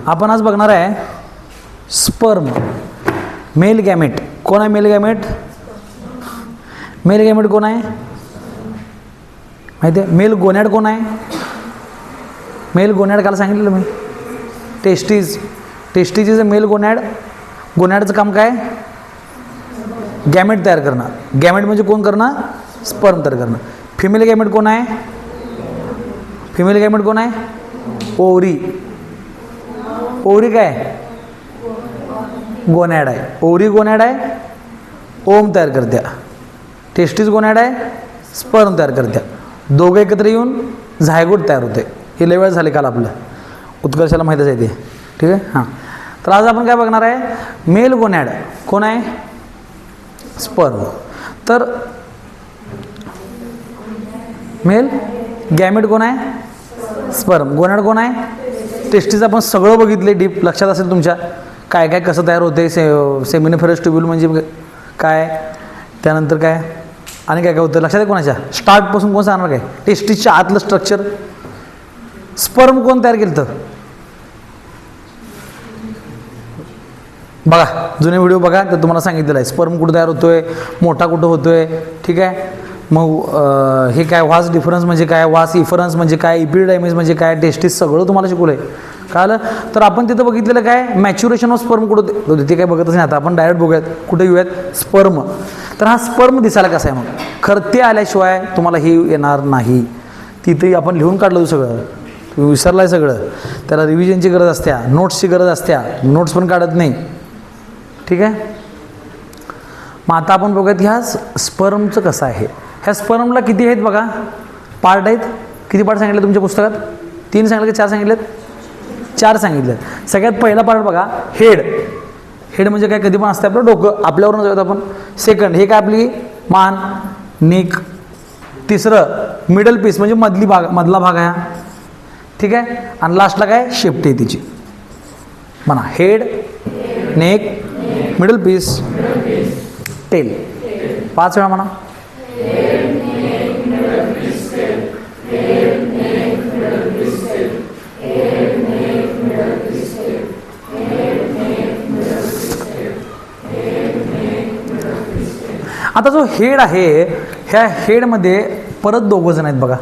आपण आज बघणार आहे स्पर्म, मेल गॅमेट. कोण आहे मेल गॅमेट? मेल गॅमेट कोण आहे माहिती आहे? मेल गोनॅड कोण आहे? मेल गोनॅड काल सांगितलेलं मी. Testes is a male gonad. गोनॅडचं काम काय? गॅमेट तयार करणं. गॅमेट म्हणजे कोण करणं? स्पर्म तयार करणं. फिमेल गॅमेट कोण आहे? फिमेल गॅमेट कोण आहे? ओवरी. ओवरी काय? गोनॅड आहे. ओवरी गोनॅड आहे, ओम तयार करत्या. टेस्टीज गोनॅड आहे, स्पर्म तयार करत्या. दोघं एकत्र येऊन झायगोट तयार होते. हे लय वेळ झाले काल आपलं, उत्कर्षाला माहीतच आहे ते. ठीक आहे. हां, तर आज आपण काय बघणार आहे? मेल गोनॅड कोण आहे? स्पर्म. तर मेल गॅमेट कोण आहे? स्पर्म. गोनॅड कोण आहे? टेस्टीज. आपण सगळं बघितले डीप, लक्षात असेल तुमच्या काय काय कसं तयार होते. सेमिनिफेरस ट्यूब्यूल म्हणजे काय, त्यानंतर काय आणि काय काय होतं लक्षात आहे कोणाच्या? स्टार्टपासून कोण सांगणार काय? टेस्टीजच्या आतलं स्ट्रक्चर. स्पर्म कोण तयार केलं? तर बघा, जुने व्हिडिओ बघा, तर तुम्हाला सांगितलेलं आहे स्पर्म कुठं तयार होतोय, मोठा कुठं होतोय. ठीक आहे. मग हे काय वास डिफरन्स म्हणजे काय, वास इफरन्स म्हणजे काय, इपिडिडायमिस म्हणजे काय, टेस्टीज सगळं तुम्हाला शिकवलं आहे. कळलं? तर आपण तिथं बघितलेलं काय, मॅच्युरेशन ऑफ स्पर्म कुठं होते ते काय बघतच नाही. आता आपण डायरेक्ट बघूयात, कुठे येऊयात? स्पर्म. तर हा स्पर्म दिसायला कसा आहे? मग खरं ते आल्याशिवाय तुम्हाला हे येणार नाही. तिथे आपण लिहून काढलं सगळं, तुम्ही विसरलाय सगळं. त्याला रिव्हिजनची गरज असत्या, नोट्सची गरज असत्या, नोट्स पण काढत नाही. ठीक आहे. मग आता आपण बघूयात ह्या स्पर्मचं कसं आहे. ह्या स्पर्मला किती आहेत बघा, पार्ट आहेत. किती पार्ट सांगितले तुमच्या पुस्तकात? 3 सांगितले की 4 सांगितलेत? 4 सांगितलेत. सगळ्यात पहिला पार्ट बघा, हेड. हेड म्हणजे काय? कधी पण असते आपलं डोकं, आपल्यावरून जाऊयात आपण. सेकंड, हे काय? आपली मान, नेक. तिसरं मिडल पीस म्हणजे मधला भाग आहे. ठीक आहे. आणि लास्टला काय? शेपटी आहे तिची. म्हणा head, neck, middle piece, tail. 5 वेळा म्हणा. आता जो हेड आहे, ह्या हेडमध्ये परत 2 जण आहेत बघा.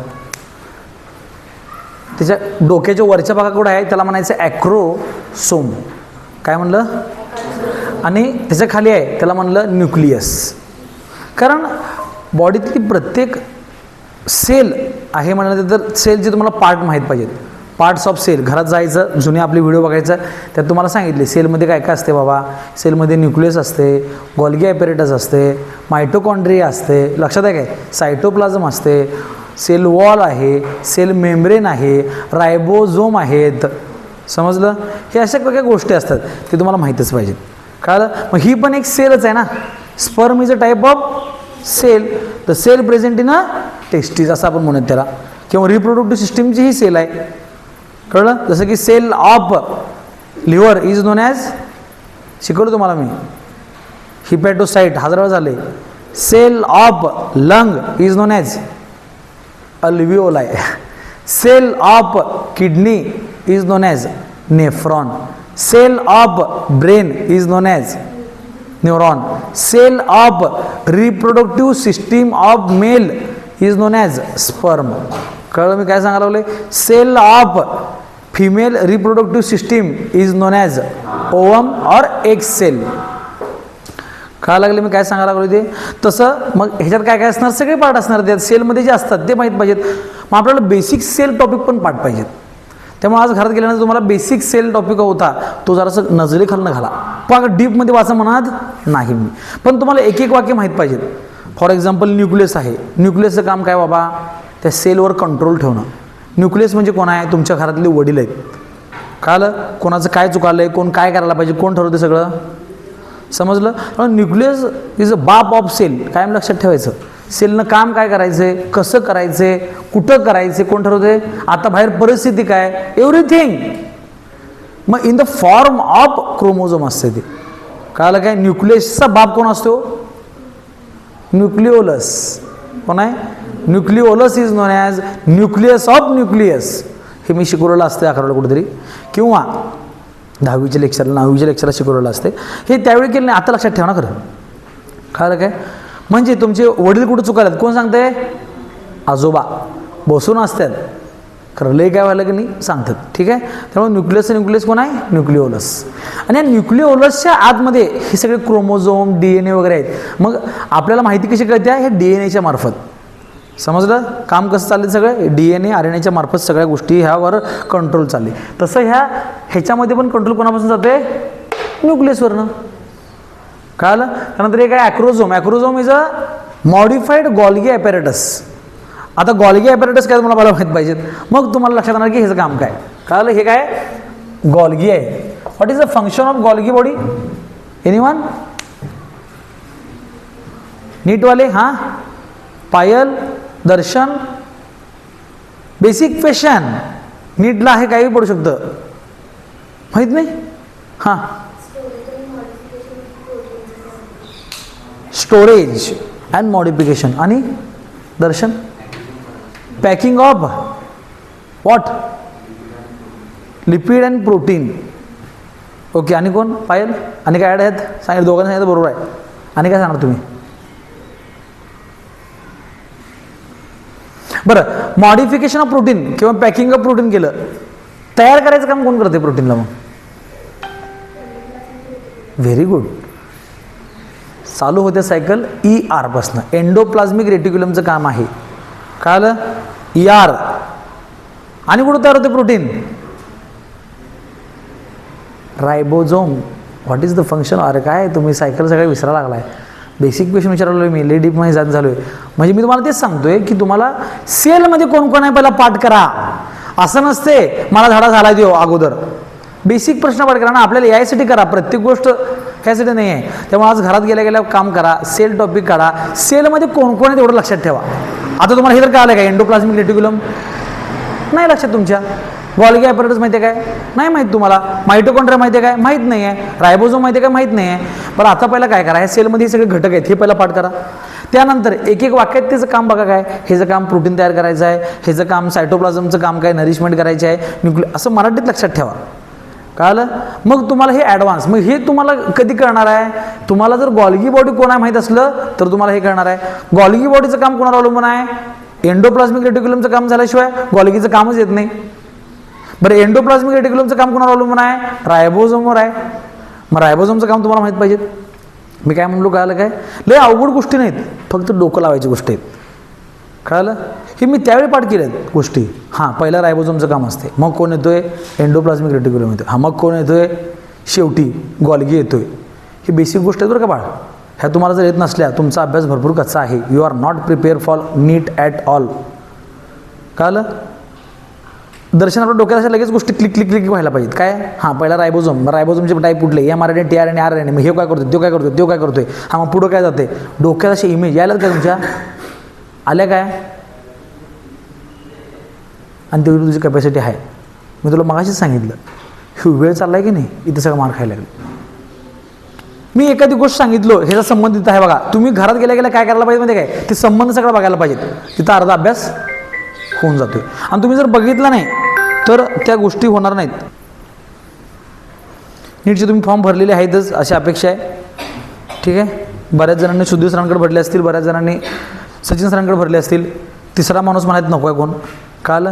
त्याच्या डोक्याच्या वरच्या भागाकडे आहे, त्याला म्हणायचं ॲक्रोसोम. काय म्हणलं? आणि त्याच्या खाली आहे, त्याला म्हणलं न्यूक्लियस. कारण बॉडीतली प्रत्येक सेल आहे म्हणाले तर सेलचे तुम्हाला पार्ट माहीत पाहिजेत. Parts of cell. घरात जायचं, जुने आपले व्हिडिओ बघायचं, त्यात तुम्हाला सांगितले सेलमध्ये काय काय असते बाबा. सेलमध्ये न्यूक्लियस असते, गोल्गी ॲपेरेटस असते, मायटोकॉन्ड्रिया असते, लक्षात आहे काय? सायटोप्लाझम असते, सेल वॉल आहे, सेल मेम्ब्रेन आहे, रायबोझोम आहेत. समजलं? हे अशा प्रकारच्या गोष्टी असतात, ते तुम्हाला माहीतच पाहिजेत. कळलं? मग ही पण एक सेलच आहे ना. Sperm is a type of cell. The cell present in a testes असं आपण म्हणूयात त्याला. किंवा रिप्रोडक्टिव्ह सिस्टीमची ही सेल आहे. कळलं? जसं की cell of liver is known as, शिकवलं तुम्हाला मी, हिपॅटोसाइट. 1000 वेळा झाले. Cell of lung is known as alveoli. Cell of kidney is known as nephron. Cell of brain is known as neuron. Cell of reproductive system of male is known as sperm. कळलं मी काय सांगायला लागले? Cell of female reproductive system is known as ovum or egg cell. कळायला लागले मी काय सांगायला लागलो ते? तसं मग ह्याच्यात काय काय असणार? सगळे पार्ट असणार. त्यात सेलमध्ये जे असतात ते माहीत पाहिजेत. मग आपल्याला बेसिक सेल टॉपिक पण पाठ पाहिजेत. त्यामुळे आज घरात गेल्यानंतर तुम्हाला बेसिक सेल टॉपिक होता तो जरासं नजरेखालनं घाला. पण डीपमध्ये वाचा म्हणत नाही मी, पण तुम्हाला एक एक वाक्य माहीत पाहिजेत. फॉर एक्झाम्पल न्यूक्लियस आहे. न्यूक्लियसचं काम काय बाबा? त्या सेलवर कंट्रोल ठेवणं. न्यूक्लियस म्हणजे कोण आहे? तुमच्या घरातले वडील आहेत. कळलं? कोणाचं काय चुकालं आहे, कोण काय करायला पाहिजे, कोण ठरवते सगळं. समजलं? न्यूक्लियस इज अ बाप ऑफ सेल. कायम लक्षात ठेवायचं. सेलनं काम काय करायचंय, कसं करायचंय, कुठं करायचे, कोण ठरवते. आता बाहेर परिस्थिती काय, एव्हरीथिंग. मग in the form of chromosome असते ते. कळलं काय? न्यूक्लियसचा बाप कोण असतो? न्यूक्लिओलस. कोण आहे? Nucleolus is known as nucleus of nucleus. हे मी शिकवलेलं असते 11वीला कुठेतरी. किंवा 10वीच्या लेक्चरला 9वीच्या लेक्चरला शिकवलेलं असते. हे त्यावेळी केलं नाही, आता लक्षात ठेवा ना खरं. कळलं काय? म्हणजे तुमचे वडील कुठं चुकायला कोण सांगते? आजोबा बसून असतात, खरं लय काय व्हायला की नाही सांगतात. ठीक आहे. त्यामुळे न्यूक्लियस कोण आहे? न्यूक्लिओलस. आणि या न्यूक्लिओलसच्या आतमध्ये हे सगळे क्रोमोझोम DNA वगैरे आहेत. मग आपल्याला माहिती कशी कळते? हे DNA मार्फत. समजलं काम कसं चाललं? सगळं DNA RNAच्या मार्फत सगळ्या गोष्टी ह्यावर कंट्रोल चालली. तसं ह्याच्यामध्ये पण कंट्रोल कोणापासून जाते? न्यूक्लियसवरनं. कळलं? त्यानंतर एक आहे acrosome. Acrosome is a modified Golgi apparatus. आता गॉल्गी ॲपॅरेटस काय तुम्हाला मला माहीत पाहिजेत. मग तुम्हाला लक्षात येणार की ह्याचं काम काय. कळलं? हे काय गॉल्गी आहे. What is the function of Golgi body? Anyone? नीटवाले? हां, पायल, दर्शन, बेसिक क्वेश्चन. नीटला आहे काही पडू शकतं, माहीत नाही. हां, स्टोरेज अँड मॉडिफिकेशन. आणि Darshan packing of what? Lipid and protein. Okay. आणि कोण? पायल. आणि काय ॲड आहेत? सांगितलं दोघांना सांगितलं बरोबर आहे. आणि काय सांगणार तुम्ही? बरं, मॉडिफिकेशन ऑफ प्रोटीन किंवा पॅकिंग ऑफ प्रोटीन केलं, तयार करायचं काम कोण करते प्रोटीनला? मग व्हेरी गुड. चालू होते सायकल ER पासून. एंडोप्लाझ्मिक रेटिक्युलमचं काम आहे. कळलं? ER. आणि कुठं तयार होते protein? Ribosome. What is the function? अरे काय तुम्ही सायकल सगळं विसरायला लागलाय. बेसिक क्वेश्चन विचारलो मी, लई डीप मध्ये जात झालोय. म्हणजे मी तुम्हाला तेच सांगतोय की तुम्हाला सेलमध्ये कोण कोण आहे पहिला पाठ करा. असं नसते मला झाडा झाला देऊ अगोदर. बेसिक प्रश्न पाठ करा ना. आपल्याला यायसाठी करा, प्रत्येक गोष्ट ह्यासाठी नाही आहे. त्यामुळे आज घरात गेल्या गेल्या काम करा, सेल टॉपिक काढा. सेलमध्ये कोण कोण आहे तेवढं लक्षात ठेवा. आता तुम्हाला हे तर काय आलं काय? एंडोप्लाझ्मिक रेटिक्युलम नाही लक्षात तुमच्या. गॉल्गी ॲपॅरेटस माहिती आहे काय? नाही माहीत तुम्हाला. मायटोकॉन्ड्रिया माहिती आहे काय? माहीत नाही आहे. रायबोझोम माहिती आहे काय? माहीत नाही आहे. पण आता पहिला काय करा? ह्या सेलमध्ये हे सगळे घटक आहेत हे पहिला पाठ करा. त्यानंतर एक एक वाक्यात त्याचं काम बघा काय. ह्याचं काम प्रोटीन तयार करायचं आहे, ह्याचं काम सायटोप्लाझमचं काम काय, नरिशमेंट करायचे आहे, असं मराठीत लक्षात ठेवा. कळलं? मग तुम्हाला हे ॲडव्हान्स. मग हे तुम्हाला कधी कळणार आहे? तुम्हाला जर गॉल्गी बॉडी कोण आहे माहीत असलं तर तुम्हाला हे कळणार आहे. गॉल्गी बॉडीचं काम कोणावर अवलंबून आहे? एंडोप्लाझ्मिक रेटिक्युलमचं काम झाल्याशिवाय गॉल्गीचं कामच येत नाही. बरं, एंडोप्लाझ्मिक रेटिक्युलमचं काम कोणावर अवलंबून आहे? रायबोझोमवर आहे. मग रायबोझोमचं काम तुम्हाला माहीत पाहिजे. मी काय म्हणलो कळलं काय? लय अवघड गोष्टी नाहीत, फक्त डोकं लावायची गोष्टी आहेत. कळलं? हे मी त्यावेळी पाठ केल्या आहेत गोष्टी. हां, पहिला रायबोझोमचं काम असते, मग कोण येतोय? एंडोप्लाझ्मिक रेटिक्युलम येतोय. हां, मग कोण येतोय? शेवटी गॉल्गी येतोय. ही बेसिक गोष्ट आहे बरं का बाळ. ह्या तुम्हाला जर येत नसल्या तुमचा अभ्यास भरपूर कच्चा आहे. You are not prepare for NEET at all. कळलं? दर्शन आपल्या डोक्यात अशा लगेच गोष्टी क्लिक क्लिक क्लिक व्हायला पाहिजेत. काय? हां, पहिला रायबोझोम. रायबोझोमचे टाईप कुठले? mRNA, tRNA, RNA. मग हे काय करतो? तो काय करतो? तो काय करतोय? हां, मग पुढं काय जाते? डोक्यात असे इमेज यायला काय तुमच्या आल्या काय? आणि तेवढी तुझी कॅपॅसिटी आहे. मी तुला मगाशीच सांगितलं, वेळ चाललाय की नाही इथे सगळं मार खायला लागलं. मी एखादी गोष्ट सांगितलो ह्याचा संबंधित आहे बघा. तुम्ही घरात गेल्या गेल्या काय करायला पाहिजे माहिती काय? ते संबंध सगळं बघायला पाहिजेत. तिथं अर्धा अभ्यास होऊन जातोय. आणि तुम्ही जर बघितला नाही तर त्या गोष्टी होणार नाहीत. नीटचे तुम्ही फॉर्म भरलेले आहेतच अशी अपेक्षा आहे. ठीक आहे. बऱ्याच जणांनी सुधीर सरांकडे भरले असतील, बऱ्याच जणांनी सचिन सरांकडे भरले असतील. तिसरा माणूस म्हणायचं नको आहे कोण. कळलं?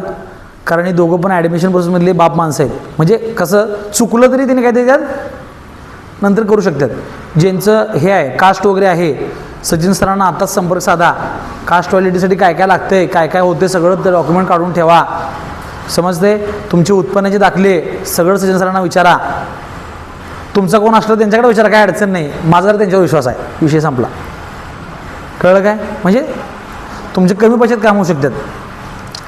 कारण हे दोघं पण ॲडमिशन प्रोसेसमधले बाप माणसं आहेत. म्हणजे कसं चुकलं तरी त्यांनी काय त्याच्यात नंतर करू शकतात. ज्यांचं हे आहे कास्ट वगैरे आहे, सचिन सरांना आत्ताच संपर्क साधा. कास्ट व्हॅलिडिटीसाठी काय काय लागतंय, काय काय होते सगळं ते डॉक्युमेंट काढून ठेवा. समजते? तुमचे उत्पन्नाचे दाखले सगळं सचिन सरांना विचारा. तुमचा कोण असलं त्यांच्याकडे विचारा, काय अडचण नाही. माझा जर त्यांच्यावर विश्वास आहे, विषय संपला. कळलं काय? म्हणजे तुमचे कमी पैशात काम होऊ शकतात.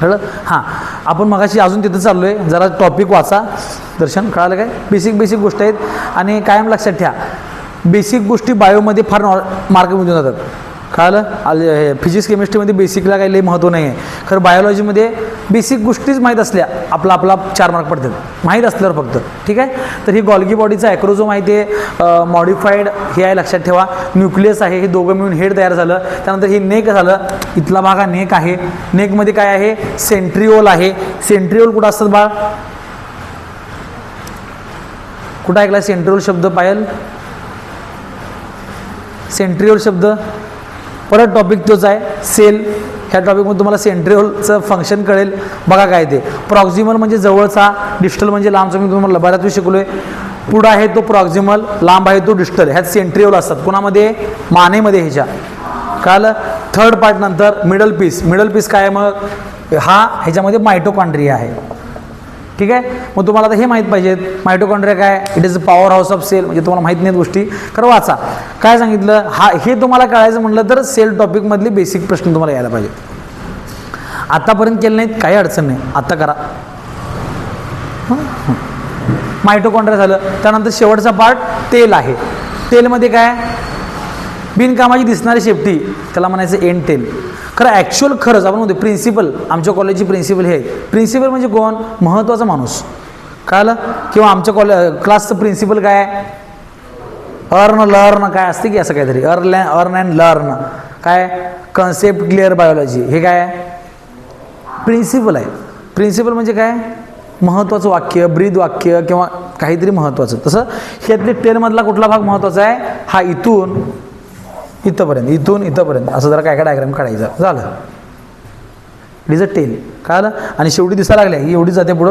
कळलं? हां, आपण मगाशी अजून तिथं चाललो आहे. जरा टॉपिक वाचा दर्शन. कळालं काय? बेसिक गोष्ट आहेत. आणि कायम लक्षात ठेवा, बेसिक गोष्टी बायोमध्ये फार मार्क मिळून जातात. कळालं? फिजिक्स केमिस्ट्रीमध्ये बेसिकला काही लई महत्त्व नाही आहे. खरं बायोलॉजीमध्ये बेसिक गोष्टीच माहीत असल्या आपला 4 मार्क पडतात, माहीत असल्यावर फक्त. ठीक आहे. तर ही गॉल्गी बॉडीचा ॲक्रोझोम आहे ते मॉडिफाईड हे आहे लक्षात ठेवा. न्यूक्लियस आहे, हे दोघं मिळून हेड तयार झालं. त्यानंतर हे नेक झालं. इथला भाग हा नेक आहे. नेकमध्ये काय आहे? सेंट्रिओल आहे. सेंट्रिओल कुठं असतात बाळ? कुठं ऐकला सेंट्रिओल शब्द पायल? सेंट्रिओल शब्द परत टॉपिक तोच आहे सेल. ह्या टॉपिकमध्ये तुम्हाला सेंट्रिओलचं फंक्शन कळेल. बघा काय ते प्रॉक्झिमल म्हणजे जवळचा, डिस्टल म्हणजे लांबचा. मी तुम्हाला बऱ्याच वेळी शिकलोय. पुढं आहे तो प्रॉक्झिमल, लांब आहे तो डिस्टल. ह्यात सेंट्रिओल असतात. कोणामध्ये? मानेमध्ये. ह्याच्या कळलं. थर्ड पार्ट नंतर मिडल पीस. मिडल पीस काय आहे मग? हा ह्याच्यामध्ये मायटोकॉन्ड्रिया आहे. ठीक आहे. मग तुम्हाला आता हे माहीत पाहिजेत मायटोकॉन्ड्रिया काय? It is a power house of cell. म्हणजे तुम्हाला माहीत नाहीत गोष्टी खरं वाचा. काय सांगितलं हे तुम्हाला कळायचं म्हटलं तर सेल टॉपिकमधले बेसिक प्रश्न तुम्हाला यायला पाहिजे. आतापर्यंत केले नाहीत काही अडचण नाही, आता करा. मायटोकॉन्ड्रिया झालं. त्यानंतर शेवटचा पार्ट तेल आहे. तेलमध्ये काय? बिनकामाची दिसणारी शेपटी, त्याला म्हणायचं एंड तेल. खरं ॲक्च्युअल खरंच आपण म्हणतो प्रिन्सिपल. आमच्या कॉलेजची प्रिन्सिपल हे आहेत. प्रिन्सिपल म्हणजे कोण? महत्त्वाचा माणूस. कळलं. किंवा आमच्या क्लासचं प्रिन्सिपल काय? अर्न लर्न काय असते की असं काहीतरी अर्न अँड लर्न काय कन्सेप्ट क्लिअर बायोलॉजी. हे काय प्रिन्सिपल आहे. प्रिन्सिपल म्हणजे काय? महत्त्वाचं वाक्य, ब्रीद वाक्य किंवा काहीतरी महत्त्वाचं. तसं ह्यातले टेलमधला कुठला भाग महत्त्वाचा आहे? हा इथून इथंपर्यंत, इथून इथंपर्यंत असं जरा काय काय डायग्राम काढायचं झालं. It is a tail. कळलं. आणि शेवटी दिसायला लागल्या ही एवढी जाते पुढं.